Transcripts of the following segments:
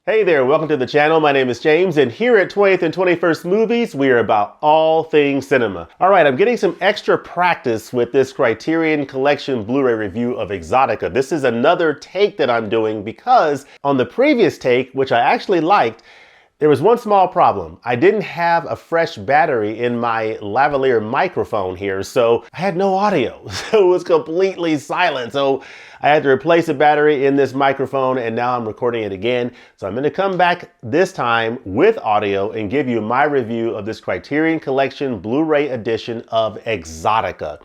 Hey there, welcome to the channel. My name is James, and here at 20th and 21st Movies, we are about all things cinema. All right, I'm getting some extra practice with this Criterion Collection Blu-ray review of Exotica. This is another take that I'm doing because on the previous take, which I actually liked, there was one small problem. I didn't have a fresh battery in my lavalier microphone here, so I had no audio. So it was completely silent. So I had to replace the battery in this microphone, and now I'm recording it again. So I'm going to come back this time with audio and give you my review of this Criterion Collection Blu-ray edition of Exotica.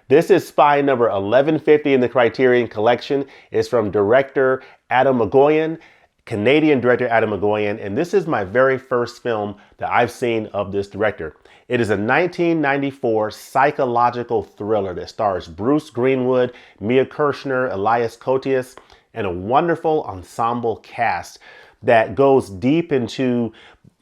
This is spy number 1150 in the Criterion Collection. It's from director Atom Egoyan, Canadian director Atom Egoyan, and this is my very first film that I've seen of this director. It is a 1994 psychological thriller that stars Bruce Greenwood, Mia Kirshner, Elias Koteas, and a wonderful ensemble cast that goes deep into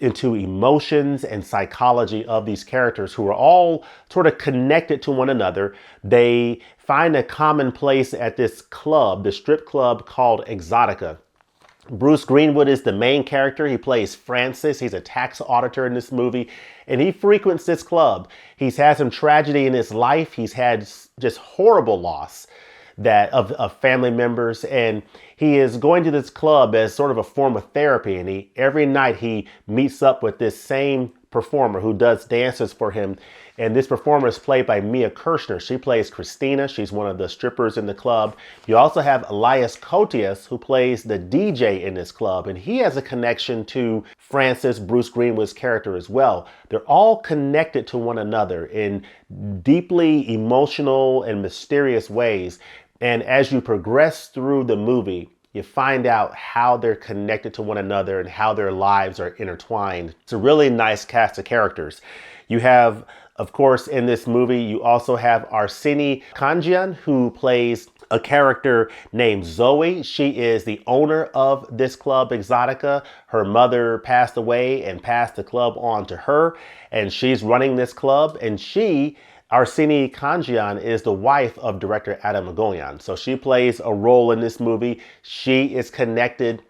emotions and psychology of these characters who are all sort of connected to one another. They find a common place at this club, the strip club called Exotica. Bruce Greenwood is the main character. He plays Francis. He's a tax auditor in this movie, and he frequents this club. He's had some tragedy in his life. He's had just horrible loss of family members, and he is going to this club as sort of a form of therapy. And every night he meets up with this same performer who does dances for him. And this performer is played by Mia Kirshner. She plays Christina. She's one of the strippers in the club. You also have Elias Koteas, who plays the DJ in this club. And he has a connection to Francis, Bruce Greenwood's character as well. They're all connected to one another in deeply emotional and mysterious ways. And as you progress through the movie, you find out how they're connected to one another and how their lives are intertwined. It's a really nice cast of characters. You have, of course, in this movie, you also have Arseni Kanjian, who plays a character named Zoe. She is the owner of this club, Exotica. Her mother passed away and passed the club on to her, and she's running this club. And Arseni Kanjian, is the wife of director Atom Egoyan. So she plays a role in this movie. She is connected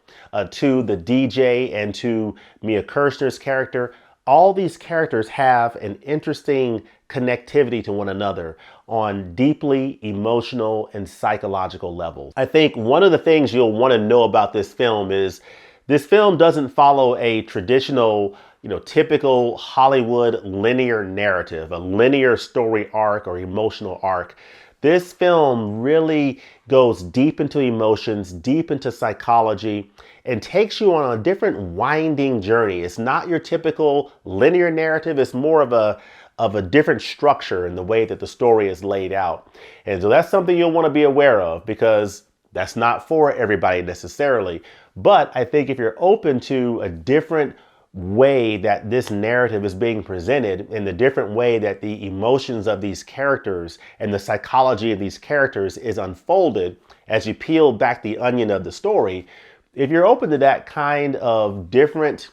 to the DJ and to Mia Kirshner's character. All these characters have an interesting connectivity to one another on deeply emotional and psychological levels. I think one of the things you'll want to know about this film is this film doesn't follow a traditional, typical Hollywood linear narrative, a linear story arc or emotional arc. This film really goes deep into emotions, deep into psychology, and takes you on a different winding journey. It's not your typical linear narrative. It's more of a different structure in the way that the story is laid out. And so that's something you'll want to be aware of, because that's not for everybody necessarily. But I think if you're open to a different way that this narrative is being presented, in the different way that the emotions of these characters and the psychology of these characters is unfolded as you peel back the onion of the story, if you're open to that kind of different,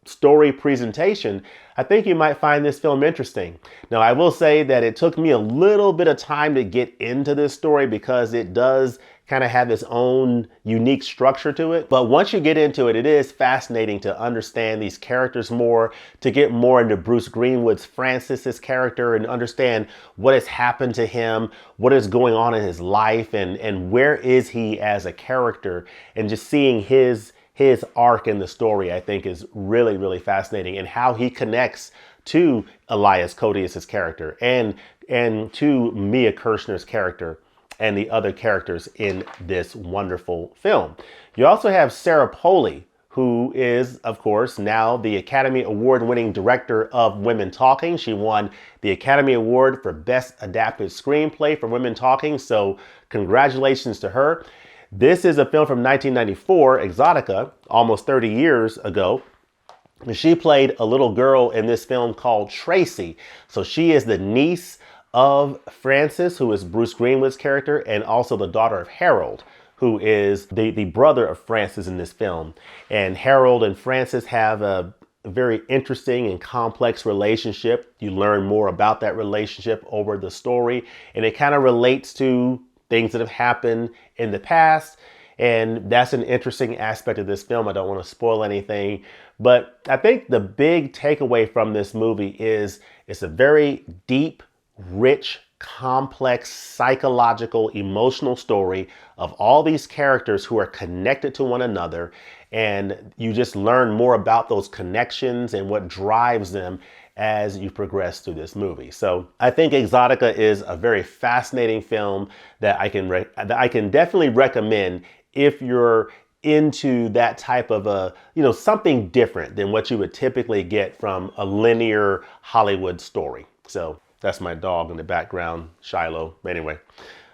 story presentation, I think you might find this film interesting. Now, I will say that it took me a little bit of time to get into this story because it does kind of have its own unique structure to it. But once you get into it, it is fascinating to understand these characters more, to get more into Bruce Greenwood's Francis's character and understand what has happened to him, what is going on in his life, and where is he as a character, and just seeing his arc in the story, I think, is really, really fascinating, and how he connects to Elias Koteas' character and to Mia Kirshner's character and the other characters in this wonderful film. You also have Sarah Polley, who is, of course, now the Academy Award-winning director of Women Talking. She won the Academy Award for Best Adapted Screenplay for Women Talking, so congratulations to her. This is a film from 1994, Exotica, almost 30 years ago. She played a little girl in this film called Tracey. So she is the niece of Francis, who is Bruce Greenwood's character, and also the daughter of Harold, who is the brother of Francis in this film. And Harold and Francis have a very interesting and complex relationship. You learn more about that relationship over the story, and it kind of relates to things that have happened in the past And that's an interesting aspect of this film. I don't want to spoil anything, but I think the big takeaway from this movie is it's a very deep, rich, complex, psychological, emotional story of all these characters who are connected to one another. And you just learn more about those connections and what drives them as you progress through this movie. So I think Exotica is a very fascinating film that I can definitely recommend if you're into that type of something different than what you would typically get from a linear Hollywood story. So that's my dog in the background, Shiloh. Anyway,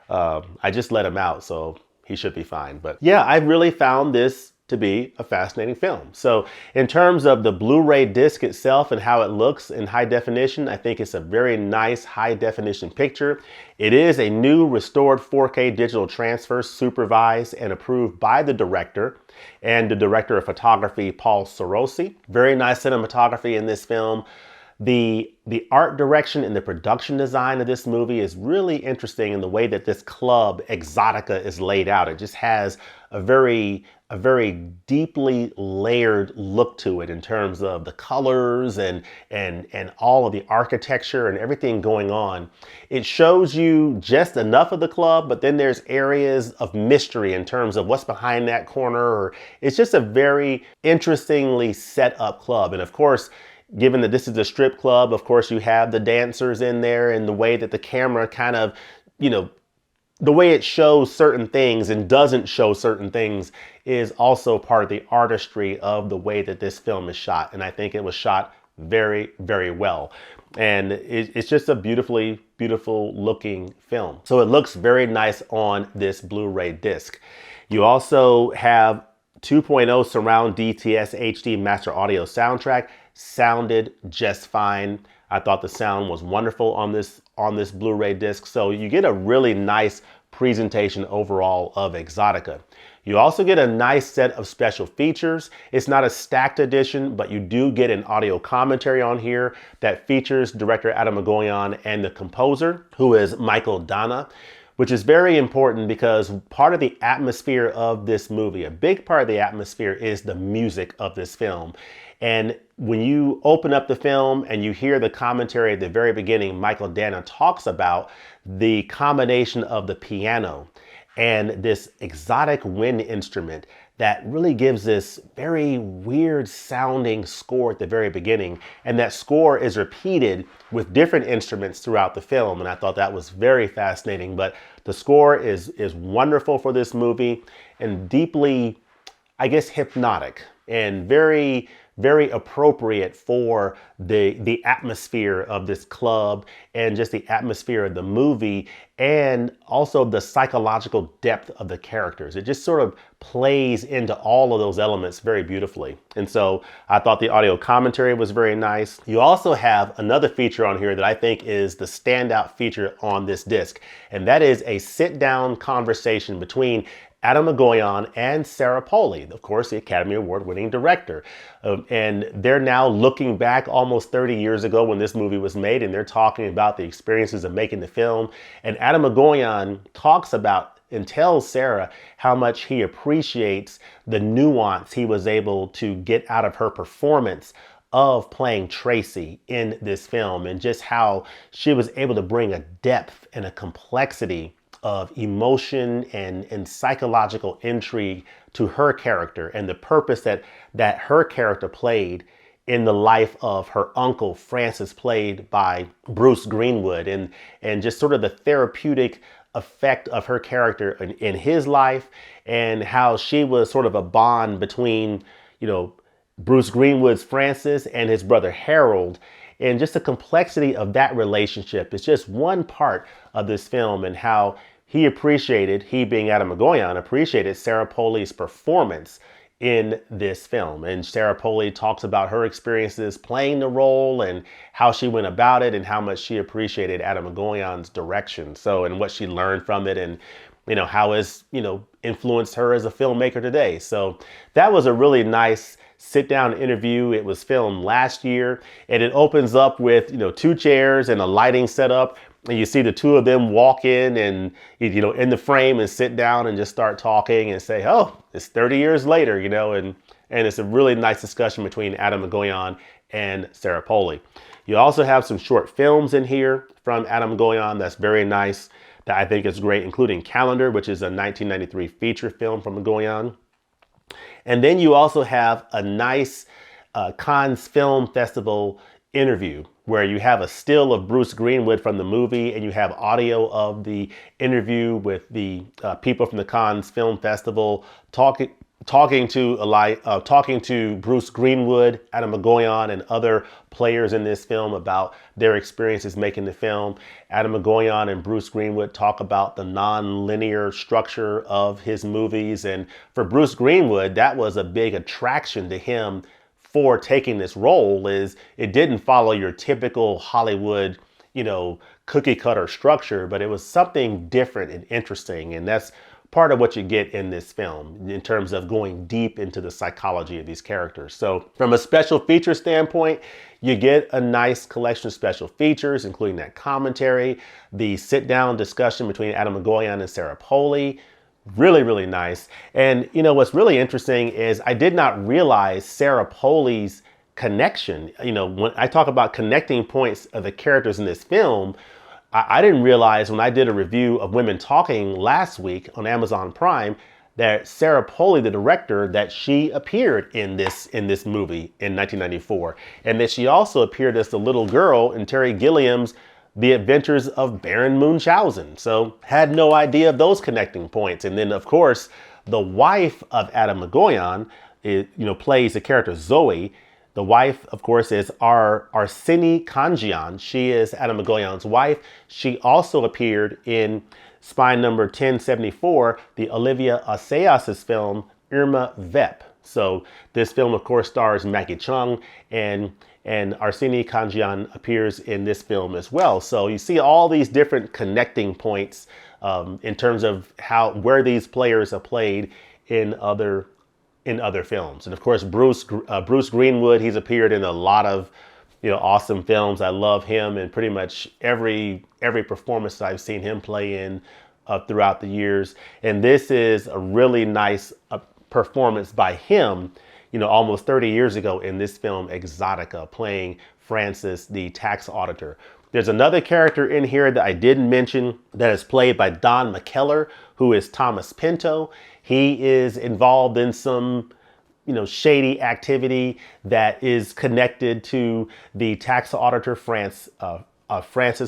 I just let him out, so he should be fine. But yeah, I really found this to be a fascinating film. So in terms of the Blu-ray disc itself and how it looks in high definition, I think it's a very nice high definition picture. It is a new restored 4K digital transfer supervised and approved by the director and the director of photography, Paul Sorosi. Very nice cinematography in this film. The art direction and the production design of this movie is really interesting in the way that this club, Exotica, is laid out. It just has a very deeply layered look to it in terms of the colors and all of the architecture and everything going on. It shows you just enough of the club, but then there's areas of mystery in terms of what's behind that corner. It's just a very interestingly set up club. And of course, given that this is a strip club, of course, you have the dancers in there, and the way that the camera kind of, the way it shows certain things and doesn't show certain things is also part of the artistry of the way that this film is shot. And I think it was shot very, very well. And it's just a beautiful looking film. So it looks very nice on this Blu-ray disc. You also have 2.0 surround DTS HD master audio soundtrack. Sounded just fine. I thought the sound was wonderful on this Blu-ray disc. So you get a really nice presentation overall of Exotica. You also get a nice set of special features. It's not a stacked edition, but you do get an audio commentary on here that features director Atom Egoyan and the composer, who is Michael Dana, which is very important because part of the atmosphere of this movie, a big part of the atmosphere, is the music of this film. And when you open up the film and you hear the commentary at the very beginning, Michael Dana talks about the combination of the piano and this exotic wind instrument that really gives this very weird sounding score at the very beginning. And that score is repeated with different instruments throughout the film. And I thought that was very fascinating. But the score is wonderful for this movie and deeply, I guess, hypnotic and very appropriate for the atmosphere of this club and just the atmosphere of the movie, and also the psychological depth of the characters. It just sort of plays into all of those elements very beautifully. And so I thought the audio commentary was very nice. You also have another feature on here that I think is the standout feature on this disc, and that is a sit-down conversation between Atom Egoyan and Sarah Polley, of course, the Academy Award winning director. And they're now looking back almost 30 years ago when this movie was made, and they're talking about the experiences of making the film. And Atom Egoyan talks about and tells Sarah how much he appreciates the nuance he was able to get out of her performance of playing Tracey in this film, and just how she was able to bring a depth and a complexity of emotion and psychological intrigue to her character, and the purpose that her character played in the life of her uncle Francis, played by Bruce Greenwood, and just sort of the therapeutic effect of her character in his life, and how she was sort of a bond between, Bruce Greenwood's Francis and his brother Harold. And just the complexity of that relationship is just one part of this film, and how he being Atom Egoyan, appreciated Sarah Polley's performance in this film. And Sarah Polley talks about her experiences playing the role and how she went about it and how much she appreciated Atom Egoyan's direction. So, and what she learned from it, and how it's, influenced her as a filmmaker today. So that was a really nice sit-down interview. It was filmed last year, and it opens up with, 2 chairs and a lighting setup And you see the two of them walk in and, you know, in the frame and sit down and just start talking and say, oh, it's 30 years later, you know, and it's a really nice discussion between Atom Egoyan and Sarah Polley. You also have some short films in here from Atom Egoyan that's very nice, that I think is great, including Calendar, which is a 1993 feature film from Egoyan. And then you also have a nice Cannes Film Festival interview where you have a still of Bruce Greenwood from the movie and you have audio of the interview with the people from the Cannes Film Festival talking to Bruce Greenwood, Atom Egoyan, and other players in this film about their experiences making the film. Atom Egoyan and Bruce Greenwood talk about the non-linear structure of his movies. And for Bruce Greenwood, that was a big attraction to him for taking this role, is it didn't follow your typical Hollywood, you know, cookie cutter structure, but it was something different and interesting. And that's part of what you get in this film in terms of going deep into the psychology of these characters. So from a special feature standpoint, you get a nice collection of special features, including that commentary, the sit down discussion between Atom Egoyan and Sarah Polley. Really, really nice. And you know, what's really interesting is I did not realize Sarah Polley's connection. You know, when I talk about connecting points of the characters in this film, I didn't realize when I did a review of Women Talking last week on Amazon Prime that Sarah Polley, the director, that she appeared in this movie in 1994, and that she also appeared as the little girl in Terry Gilliam's The Adventures of Baron Munchausen. So had no idea of those connecting points. And then of course, the wife of Atom Egoyan, plays the character Zoe. The wife, of course, is Arsini Kanjian. She is Atom Egoyan's wife. She also appeared in Spy Number 1074, the Olivia Assayas's film, Irma Vep. So this film, of course, stars Maggie Cheung, and Arsini Kanjian appears in this film as well. So you see all these different connecting points in terms of where these players have played in other films. And of course, Bruce Greenwood, he's appeared in a lot of, you know, awesome films. I love him in pretty much every performance I've seen him play in throughout the years. And this is a really nice performance by him, you know, almost 30 years ago in this film, Exotica, playing Francis, the tax auditor. There's another character in here that I didn't mention that is played by Don McKellar, who is Thomas Pinto. He is involved in some, you know, shady activity that is connected to the tax auditor Francis,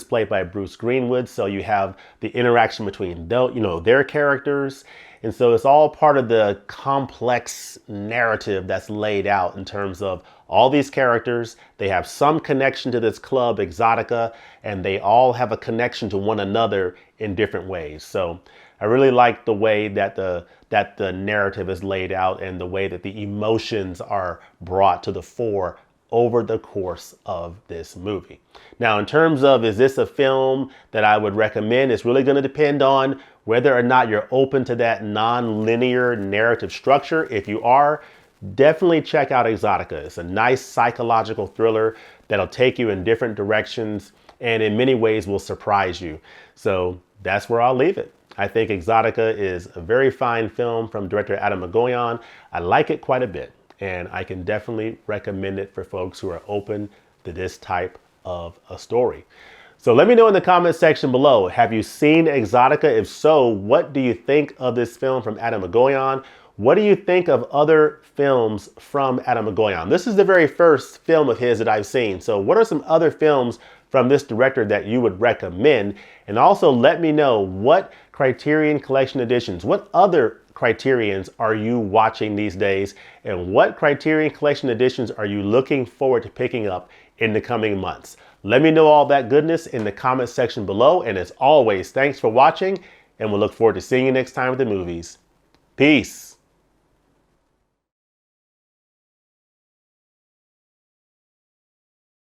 played by Bruce Greenwood. So you have the interaction between their characters. And so it's all part of the complex narrative that's laid out in terms of all these characters. They have some connection to this club, Exotica, and they all have a connection to one another in different ways. So I really like the way that the narrative is laid out and the way that the emotions are brought to the fore over the course of this movie. Now, in terms of, is this a film that I would recommend? It's really going to depend on whether or not you're open to that non-linear narrative structure. If you are, definitely check out Exotica. It's a nice psychological thriller that'll take you in different directions and in many ways will surprise you. So that's where I'll leave it. I think Exotica is a very fine film from director Atom Egoyan. I like it quite a bit, and I can definitely recommend it for folks who are open to this type of a story. So let me know in the comment section below, have you seen Exotica? If so, what do you think of this film from Atom Egoyan? What do you think of other films from Atom Egoyan? This is the very first film of his that I've seen. So what are some other films from this director that you would recommend? And also let me know what Criterion Collection editions, what other Criterions are you watching these days? And what Criterion Collection editions are you looking forward to picking up in the coming months? Let me know all that goodness in the comment section below. And as always, thanks for watching, and we'll look forward to seeing you next time at the movies. Peace.